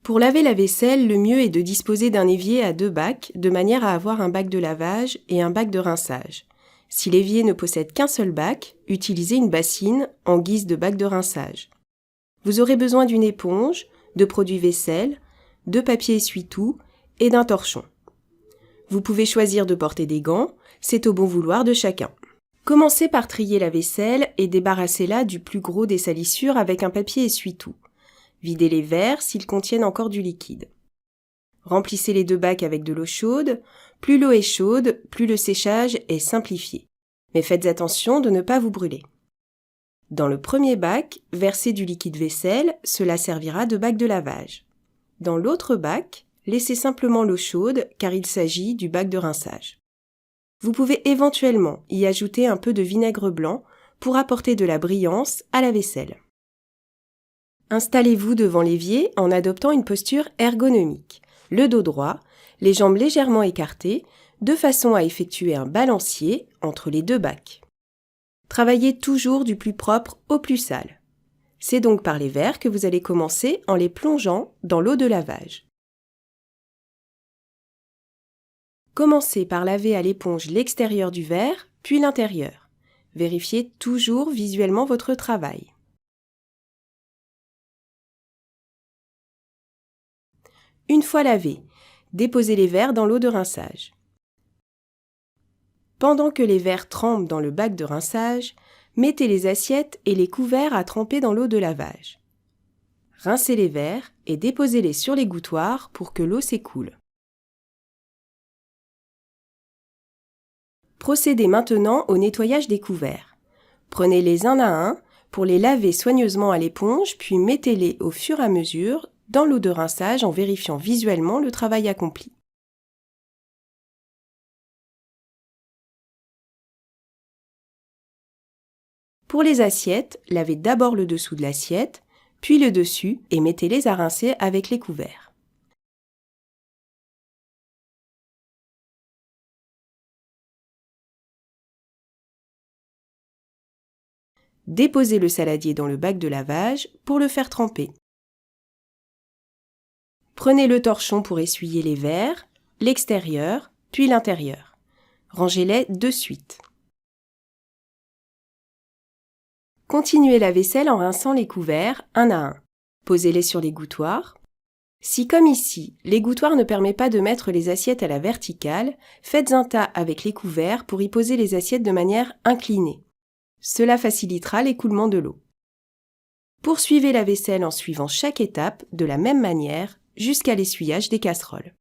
Pour laver la vaisselle, le mieux est de disposer d'un évier à 2 bacs, de manière à avoir un bac de lavage et un bac de rinçage. Si l'évier ne possède qu'un seul bac, utilisez une bassine en guise de bac de rinçage. Vous aurez besoin d'une éponge, de produits vaisselle, de papier essuie-tout et d'un torchon. Vous pouvez choisir de porter des gants, c'est au bon vouloir de chacun. Commencez par trier la vaisselle et débarrassez-la du plus gros des salissures avec un papier essuie-tout. Videz les verres s'ils contiennent encore du liquide. Remplissez les 2 bacs avec de l'eau chaude. Plus l'eau est chaude, plus le séchage est simplifié. Mais faites attention de ne pas vous brûler. Dans le premier bac, versez du liquide vaisselle, cela servira de bac de lavage. Dans l'autre bac, laissez simplement l'eau chaude car il s'agit du bac de rinçage. Vous pouvez éventuellement y ajouter un peu de vinaigre blanc pour apporter de la brillance à la vaisselle. Installez-vous devant l'évier en adoptant une posture ergonomique, le dos droit, les jambes légèrement écartées, de façon à effectuer un balancier entre les 2 bacs. Travaillez toujours du plus propre au plus sale. C'est donc par les verres que vous allez commencer en les plongeant dans l'eau de lavage. Commencez par laver à l'éponge l'extérieur du verre, puis l'intérieur. Vérifiez toujours visuellement votre travail. Une fois lavés, déposez les verres dans l'eau de rinçage. Pendant que les verres trempent dans le bac de rinçage, mettez les assiettes et les couverts à tremper dans l'eau de lavage. Rincez les verres et déposez-les sur l'égouttoir pour que l'eau s'écoule. Procédez maintenant au nettoyage des couverts. Prenez-les un à un pour les laver soigneusement à l'éponge, puis mettez-les au fur et à mesure dans l'eau de rinçage en vérifiant visuellement le travail accompli. Pour les assiettes, lavez d'abord le dessous de l'assiette, puis le dessus et mettez-les à rincer avec les couverts. Déposez le saladier dans le bac de lavage pour le faire tremper. Prenez le torchon pour essuyer les verres, l'extérieur, puis l'intérieur. Rangez-les de suite. Continuez la vaisselle en rinçant les couverts un à un. Posez-les sur l'égouttoir. Si, comme ici, l'égouttoir ne permet pas de mettre les assiettes à la verticale, faites un tas avec les couverts pour y poser les assiettes de manière inclinée. Cela facilitera l'écoulement de l'eau. Poursuivez la vaisselle en suivant chaque étape de la même manière jusqu'à l'essuyage des casseroles.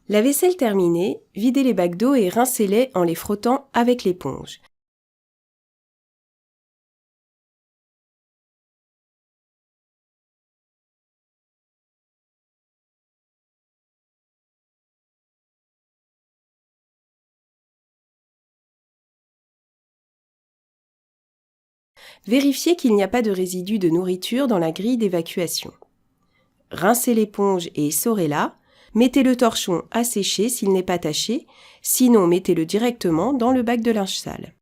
La vaisselle terminée, videz les bacs d'eau et rincez-les en les frottant avec l'éponge. Vérifiez qu'il n'y a pas de résidus de nourriture dans la grille d'évacuation. Rincez l'éponge et essorez-la. Mettez le torchon à sécher s'il n'est pas taché, sinon mettez-le directement dans le bac de linge sale.